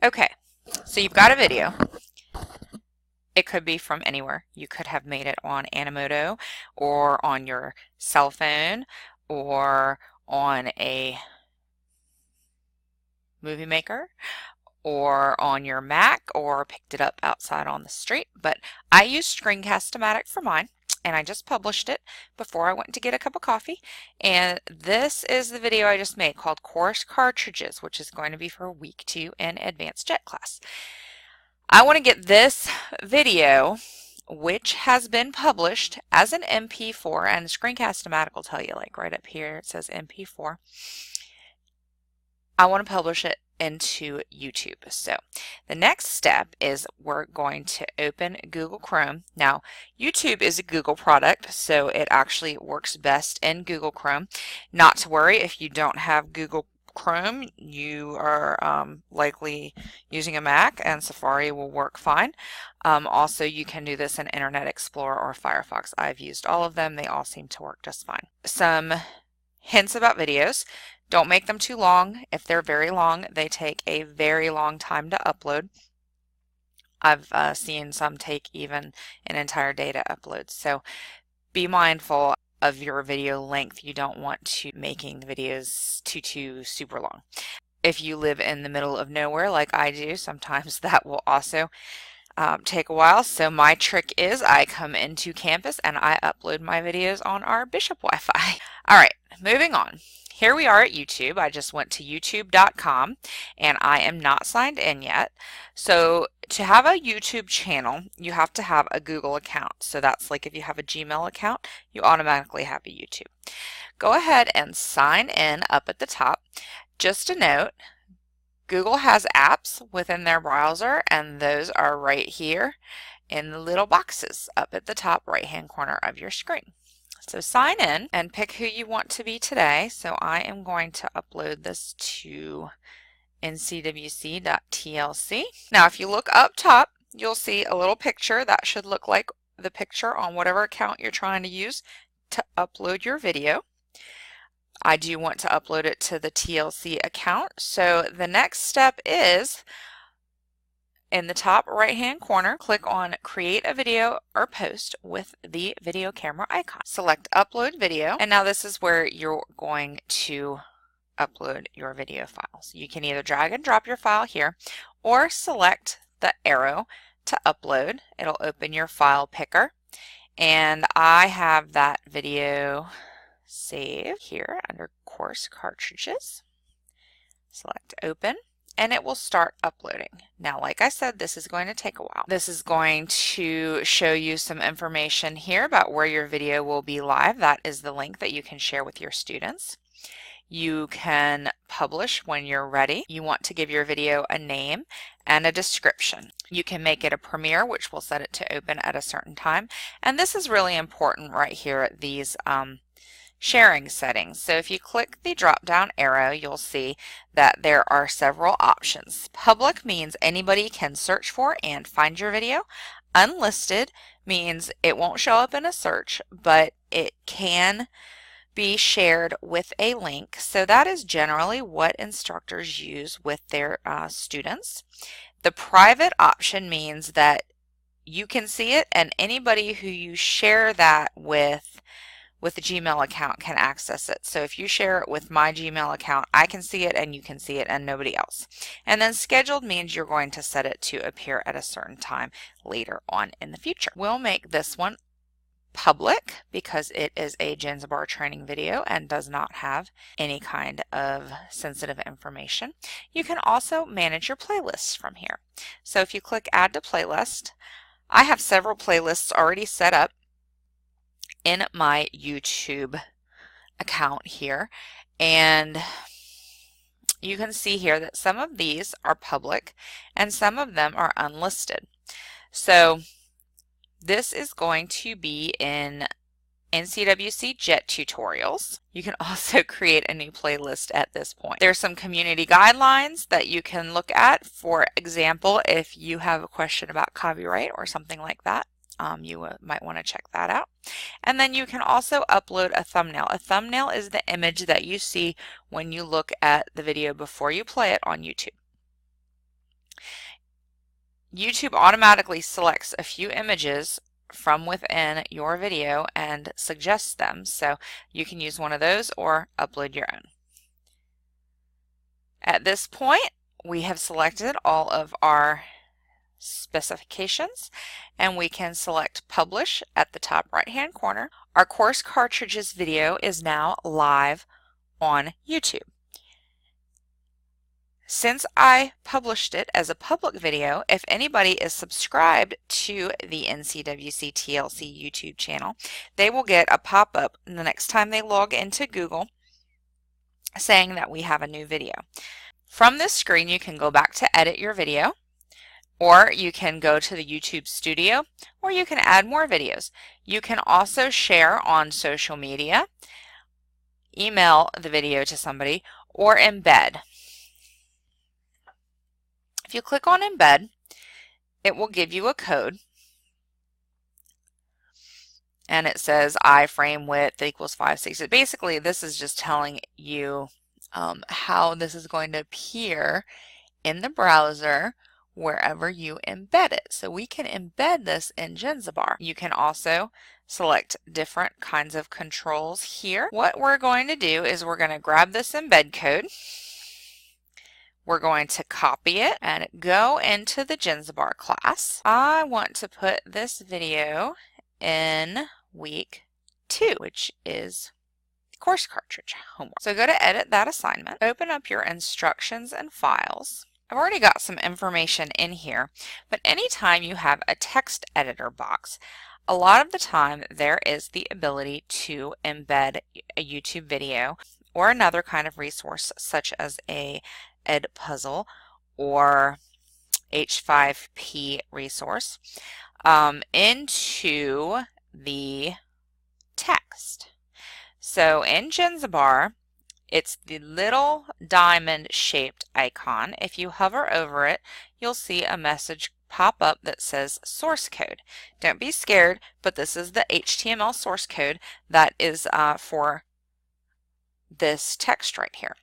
Okay, so you've got a video. It could be from anywhere. You could have made it on Animoto or on your cell phone or on a movie maker or on your Mac or picked it up outside on the street. But I used Screencast-O-Matic for mine, and I just published it before I went to get a cup of coffee. And this is the video I just made called Course Cartridges, which is going to be for week 2 in Advanced Jet class. I want to get this video, which has been published as an MP4, and Screencast-O-Matic will tell you, like right up here, it says MP4. I want to publish it into YouTube. So the next step is we're going to open Google Chrome. Now, YouTube is a Google product, so it actually works best in Google Chrome. Not to worry if you don't have Google Chrome, you are likely using a Mac, and Safari will work fine. Also, you can do this in Internet Explorer or Firefox. I've used all of them. They all seem to work just fine. Some hints about videos. Don't make them too long. If they're very long, they take a very long time to upload. I've seen some take even an entire day to upload. So be mindful of your video length. You don't want to making the videos too super long. If you live in the middle of nowhere like I do, sometimes that will also take a while. So my trick is I come into campus and I upload my videos on our Bishop Wi-Fi. All right, moving on. Here we are at YouTube. I just went to youtube.com and I am not signed in yet. So to have a YouTube channel, you have to have a Google account. So that's like if you have a Gmail account, you automatically have a YouTube. Go ahead and sign in up at the top. Just a note, Google has apps within their browser, and those are right here in the little boxes up at the top right-hand corner of your screen. So sign in and pick who you want to be today. So I am going to upload this to ncwc.tlc. Now, if you look up top, you'll see a little picture that should look like the picture on whatever account you're trying to use to upload your video. I do want to upload it to the TLC account. So the next step is in the top right hand corner, click on create a video or post with the video camera icon. Select upload video, and now this is where you're going to upload your video files. You can either drag and drop your file here or select the arrow to upload. It'll open your file picker, and I have that video saved here under course cartridges. Select open, and it will start uploading. Now, like I said, this is going to take a while. This is going to show you some information here about where your video will be live. That is the link that you can share with your students. You can publish when you're ready. You want to give your video a name and a description. You can make it a premiere, which will set it to open at a certain time. And this is really important right here at these sharing settings. So if you click the drop down arrow, you'll see that there are several options. Public means anybody can search for and find your video. Unlisted means it won't show up in a search, but it can be shared with a link. So that is generally what instructors use with their students. The private option means that you can see it, and anybody who you share that with the Gmail account can access it. So if you share it with my Gmail account, I can see it and you can see it and nobody else. And then scheduled means you're going to set it to appear at a certain time later on in the future. We'll make this one public because it is a Jenzabar training video and does not have any kind of sensitive information. You can also manage your playlists from here. So if you click add to playlist, I have several playlists already set up in my YouTube account here, and you can see here that some of these are public and some of them are unlisted. So this is going to be in NCWC Jet tutorials. You can also create a new playlist at this point. There's some community guidelines that you can look at. For example, if you have a question about copyright or something like that, you might want to check that out. And then you can also upload a thumbnail. A thumbnail is the image that you see when you look at the video before you play it on YouTube. YouTube automatically selects a few images from within your video and suggests them, so you can use one of those or upload your own. At this point, we have selected all of our specifications, and we can select Publish at the top right-hand corner. Our course cartridges video is now live on YouTube. Since I published it as a public video, if anybody is subscribed to the NCWC TLC YouTube channel, they will get a pop-up the next time they log into Google saying that we have a new video. From this screen, you can go back to edit your video, or you can go to the YouTube Studio, or you can add more videos. You can also share on social media, email the video to somebody, or embed. If you click on Embed, it will give you a code, and it says iframe width equals 560. Basically, this is just telling you how this is going to appear in the browser wherever you embed it. So we can embed this in Jenzabar. You can also select different kinds of controls here. What we're going to do is we're going to grab this embed code. We're going to copy it and go into the Jenzabar class. I want to put this video in week 2, which is course cartridge homework. So go to edit that assignment, open up your instructions and files. I've already got some information in here, but anytime you have a text editor box, a lot of the time there is the ability to embed a YouTube video or another kind of resource such as a Edpuzzle or H5P resource into the text. So in Jenzabar, it's the little diamond shaped icon. If you hover over it, you'll see a message pop up that says source code. Don't be scared, but this is the HTML source code that is for this text right here.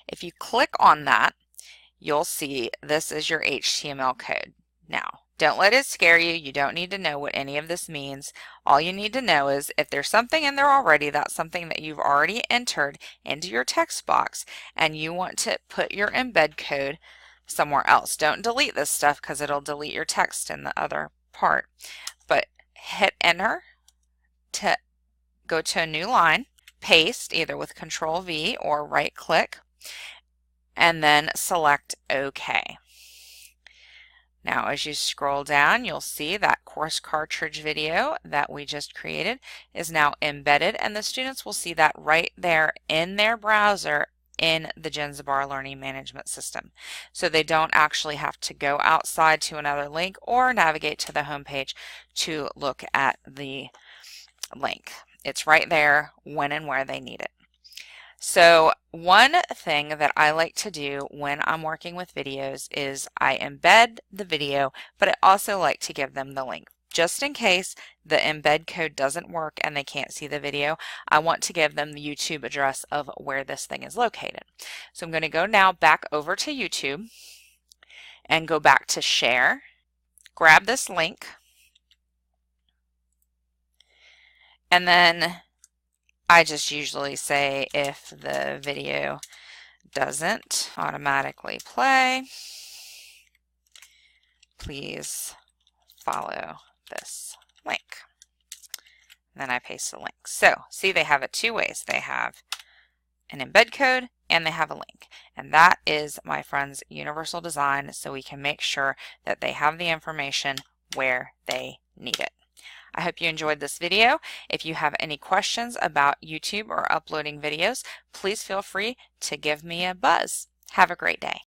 If you click on that, you'll see this is your HTML code. Now, don't let it scare you. You don't need to know what any of this means. All you need to know is if there's something in there already, that's something that you've already entered into your text box, and you want to put your embed code somewhere else. Don't delete this stuff because it'll delete your text in the other part. But hit enter to go to a new line, paste either with Control V or right click, and then select OK. Now as you scroll down, you'll see that course cartridge video that we just created is now embedded, and the students will see that right there in their browser in the Jenzabar Learning Management System. So they don't actually have to go outside to another link or navigate to the home page to look at the link. It's right there when and where they need it. So one thing that I like to do when I'm working with videos is I embed the video, but I also like to give them the link. Just in case the embed code doesn't work and they can't see the video, I want to give them the YouTube address of where this thing is located. So I'm going to go now back over to YouTube and go back to share, grab this link, and then I just usually say if the video doesn't automatically play, please follow this link. And then I paste the link. So see, they have it two ways. They have an embed code and they have a link. And that is, my friends, universal design, so we can make sure that they have the information where they need it. I hope you enjoyed this video. If you have any questions about YouTube or uploading videos, please feel free to give me a buzz. Have a great day.